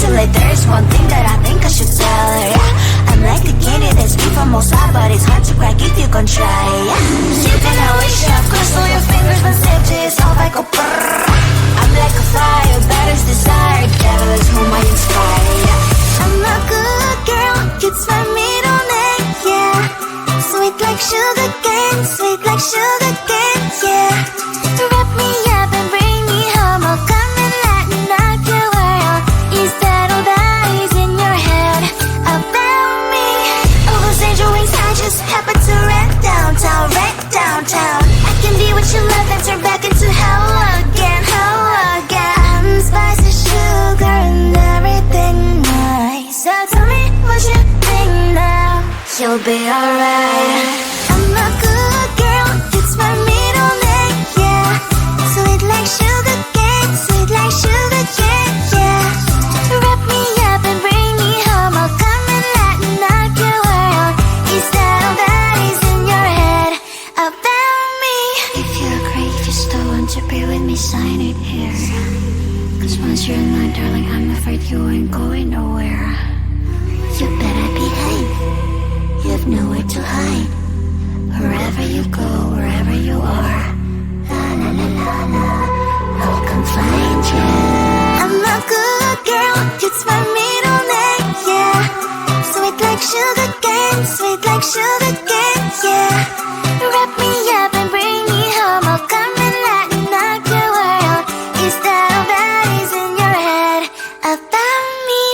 till like there's one thing that I think I should tell her, yeah. I'm like the candy that's free from Mosa, but it's hard to crack if you can try, yeah. You can always shove, cross all your fingers, but safety is all like a brrrr. I'm like a fire, batters desire, devil is whom I inspire, yeah. I'm a good girl, it's my middle name, yeah. Sweet like sugar cane, sweet like sugar cane, yeah. Wrap me up and bring me home, I'll come and lighten up your world. Is that all that is in your head about me? All those angel wings I just happen to wreck downtown, wreck downtown. I can be what you love and turn back into hell again, hell again. Spicy sugar and everything nice. So tell me what you think now. You'll be alright. I'm a good girl, it's my middle name, yeah. Sweet like sugar cane, sweet like sugar cane, yeah. Wrap me up and bring me home, I'll come and lighten up your world. Is that all that is in your head about me? If you agree, if you still want to be with me, sign it here. Cause once you're mine, darling, I'm afraid you ain't going nowhere. You better behave, you have nowhere to hide. Wherever you go, wherever you are, la la la la la, I'll come find you. I'm a good girl, it's my middle name, yeah. Sweet like sugar cane, sweet like sugar cane, yeah. Wrap me up and bring me home, I'll come and lighten up your world. Is that all that is in your head about me?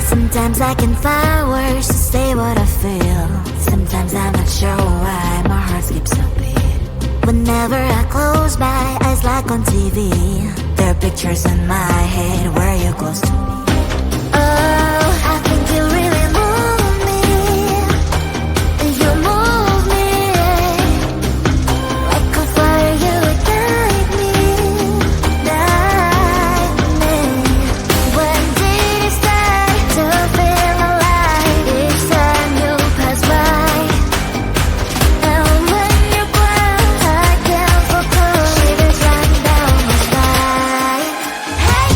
Sometimes I can find words to say what I feel. Sometimes I'm not sure why my heart skips a beat. Whenever I close my eyes like on TV, there are pictures in my head where you're close to me. Oh, I think you really move me. You move me like a fire, you ignite me, ignite me. When did it start to feel alive? Each time you pass by, and when you're gone, I can't focus. Shivers running down my spine. Hey.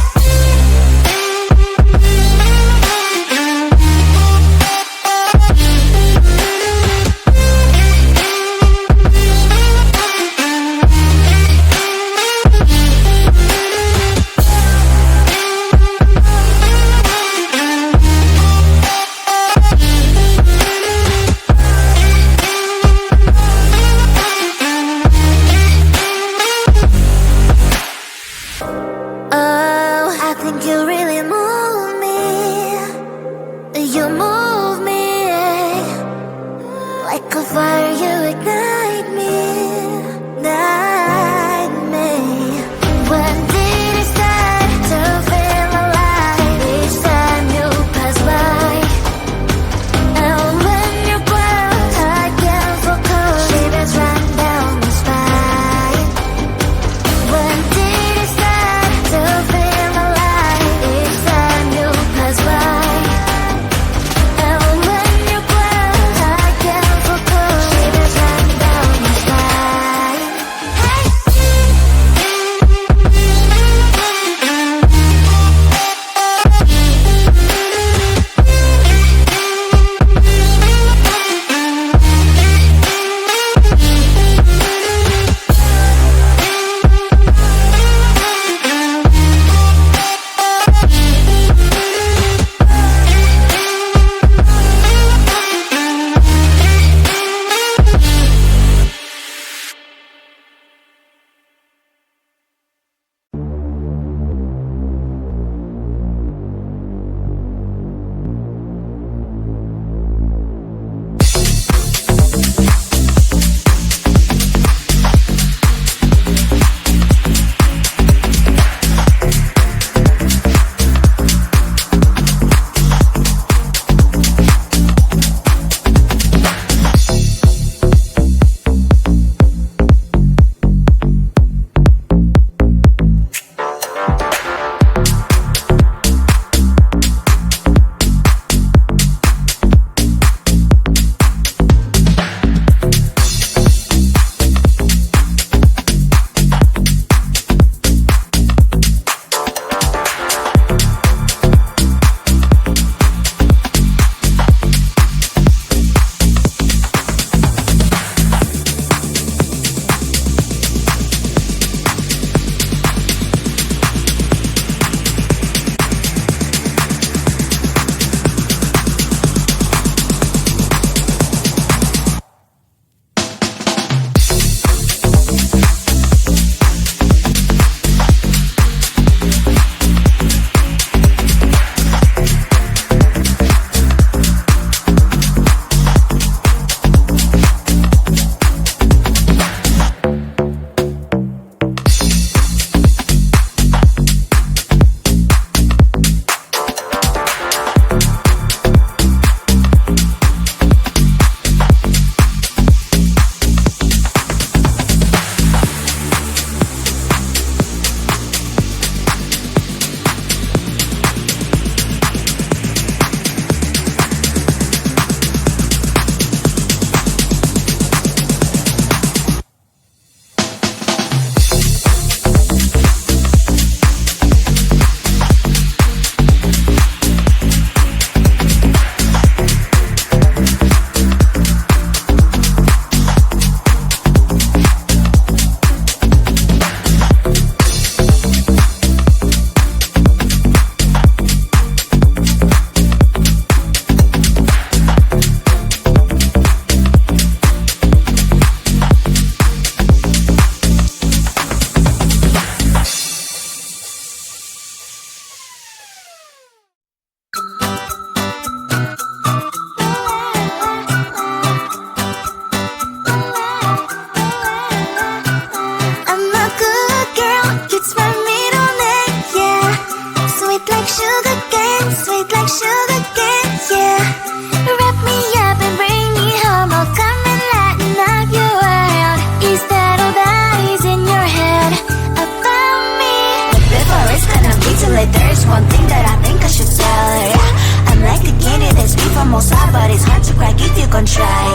from outside, but it's hard to crack if you can try.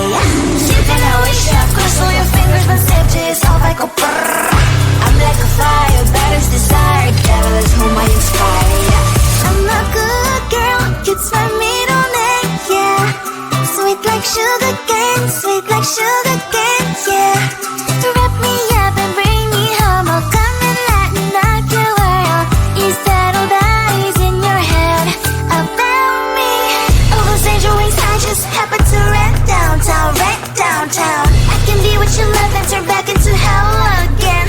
You can always shove, cross all your fingers, but safety is all like a brrr. I'm like a fire, batters desire, devil is whom I inspire. I'm a good girl, it's my middle name, yeah. Sweet like sugar cane, sweet like sugar cane, yeah. Wrap me up and bring me home, I'll come and lighten up your world. Is that all that is in your head about me? All those angel wings I just happen to rent downtown, I can be what you love and turn back into hell again,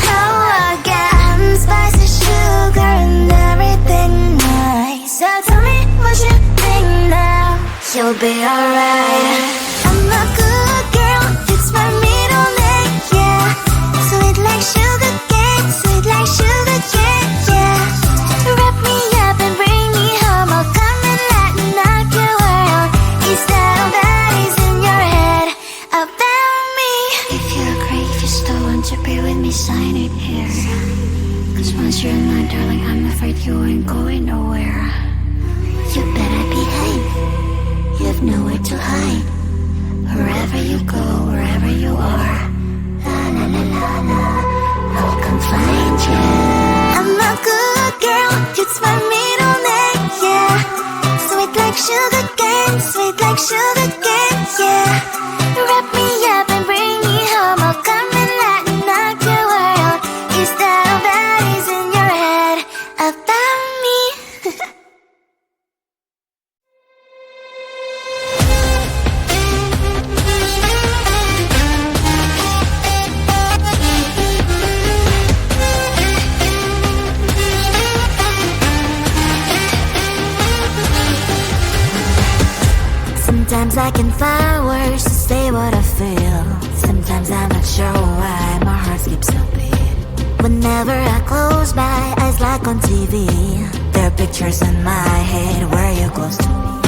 spicy sugar and everything nice. So tell me what you think now, you'll be alright. I'm a good girl, it's my middle name, yeah. Sweet like sugar cane, sweet like sugar cane, yeah. Wrap me up and bring me home, I'll come and lighten up your world. Is that all that is in your head about me? If you agree, if you still want to be with me, sign it here. Cause once you're mine, darling, I'm afraid you ain't going nowhere. You better behave, you have nowhere to hide. Wherever you go, wherever you are, la la la la la, I'll come find you. I'm a good girl, it's my middle name, yeah. Sweet like sugar cane, sweet like sugar cane, yeah. Wrap me up and bring me home, I'll come and lighten up your world. Is that all that is in your head about me? Sometimes I can find words to say what I feel. Sometimes I'm not sure why my heart skips a beat. Whenever I close my eyes like on TV, there are pictures in my head where you're close to me.